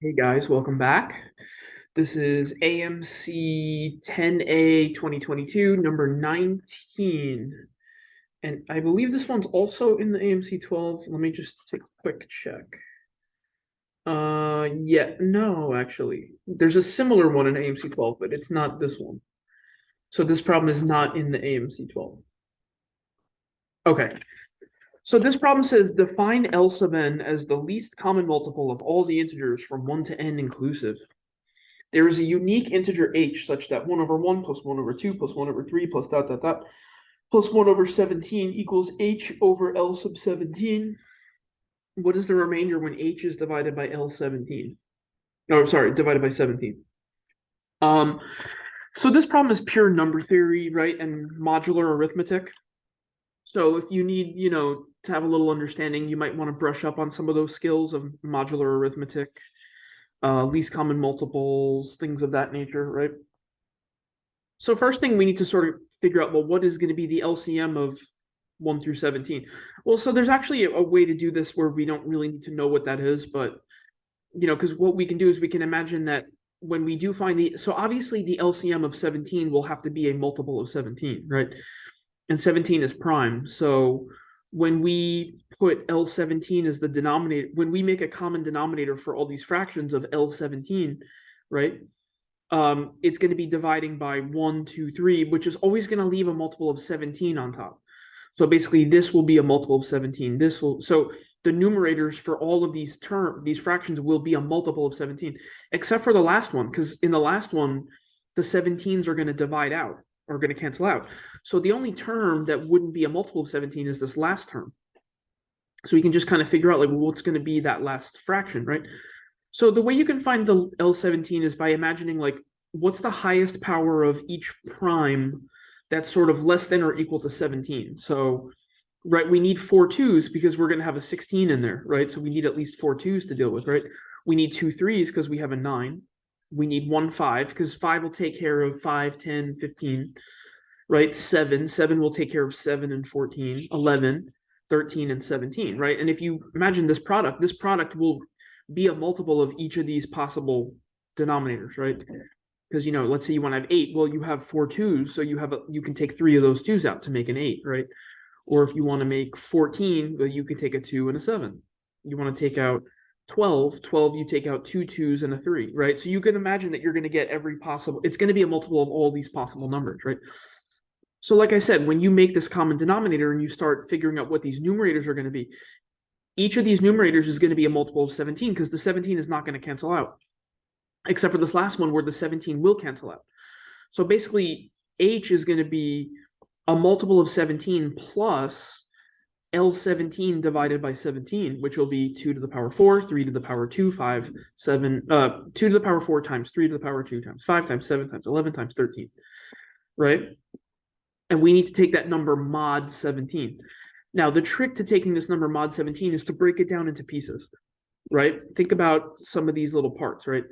Hey guys, welcome back. This is AMC 10A 2022, number 19. And I believe this one's also in the AMC 12. Let me just take a quick check. Yeah, no, actually. There's a similar one in AMC 12, but it's not this one. So this problem is not in the AMC 12. Okay. So this problem says define L sub n as the least common multiple of all the integers from 1 to n inclusive. There is a unique integer h such that 1 over 1 plus 1 over 2 plus 1 over 3 plus dot dot dot plus 1 over 17 equals h over L sub 17. What is the remainder when h is divided by L 17? Oh, sorry, divided by 17. So this problem is pure number theory, right? And modular arithmetic. So if you need, to have a little understanding, you might want to brush up on some of those skills of modular arithmetic, least common multiples, things of that nature, right? So first thing we need to sort of figure out, well, what is going to be the LCM of 1 through 17? Well, so there's actually a way to do this where we don't really need to know what that is, but, because what we can do is we can imagine that when we do find so obviously the LCM of 17 will have to be a multiple of 17, right? And 17 is prime. So when we put L17 as the denominator, when we make a common denominator for all these fractions of L17, right? It's going to be dividing by 1, 2, 3, which is always going to leave a multiple of 17 on top. So basically this will be a multiple of 17. So the numerators for all of these fractions will be a multiple of 17, except for the last one, because in the last one, the 17s are going to divide out, or going to cancel out. So the only term that wouldn't be a multiple of 17 is this last term. So we can just kind of figure out like, well, what's going to be that last fraction, right? So the way you can find the L17 is by imagining like, what's the highest power of each prime that's sort of less than or equal to 17. So, right, we need 4 2s because we're going to have a 16 in there, right? So we need at least 4 2s to deal with, right? We need 2 3s because we have a 9. We need 1 5 because 5 will take care of 5, 10, 15, right? 7 will take care of 7 and 14, 11, 13, and 17, right? And if you imagine this product will be a multiple of each of these possible denominators, right? Because let's say you want to have 8, well, you have 4 2s, so you can take 3 of those 2s out to make an 8, right? Or if you want to make 14, well, you can take a 2 and a 7. You want to take out 12, you take out 2 2s and a 3, right? So you can imagine that you're going to get it's going to be a multiple of all these possible numbers, right? So like I said, when you make this common denominator and you start figuring out what these numerators are going to be, each of these numerators is going to be a multiple of 17 because the 17 is not going to cancel out, except for this last one where the 17 will cancel out. So basically, h is going to be a multiple of 17 plus L17 divided by 17, which will be 2 to the power 4, 3 to the power 2, 5, 7, 2 to the power 4 times 3 to the power 2 times 5 times 7 times 11 times 13, right? And we need to take that number mod 17. Now, the trick to taking this number mod 17 is to break it down into pieces, right? Think about some of these little parts, right?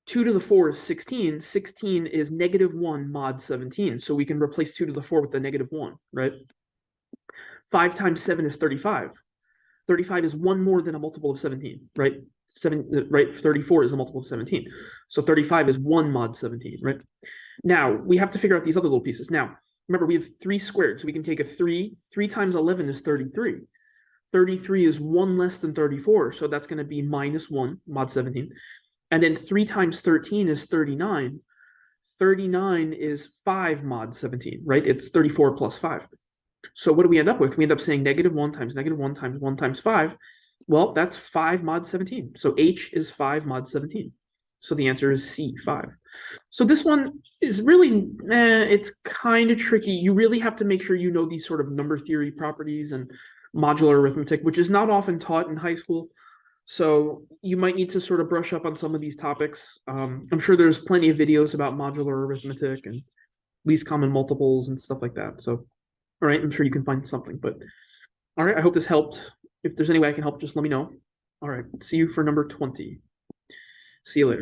2 to the 4 is 16. 16 is negative 1 mod 17. So we can replace 2 to the 4 with the negative 1, right? 5 times 7 is 35. 35 is 1 more than a multiple of 17, right? 34 is a multiple of 17. So 35 is 1 mod 17, right? Now, we have to figure out these other little pieces. Now, remember, we have 3 squared, so we can take a 3. 3 times 11 is 33. 33 is 1 less than 34, so that's going to be minus 1 mod 17. And then 3 times 13 is 39. 39 is 5 mod 17, right? It's 34 plus 5. So what do we end up with? We end up saying negative 1 times negative 1 times 1 times 5. Well, that's 5 mod 17. So h is 5 mod 17. So the answer is C, 5. So this one is really, it's kind of tricky. You really have to make sure you know these sort of number theory properties and modular arithmetic, which is not often taught in high school. So you might need to sort of brush up on some of these topics. I'm sure there's plenty of videos about modular arithmetic and least common multiples and stuff like that. So, all right, I'm sure you can find something. But all right, I hope this helped. If there's any way I can help, just let me know. All right, see you for number 20. See you later.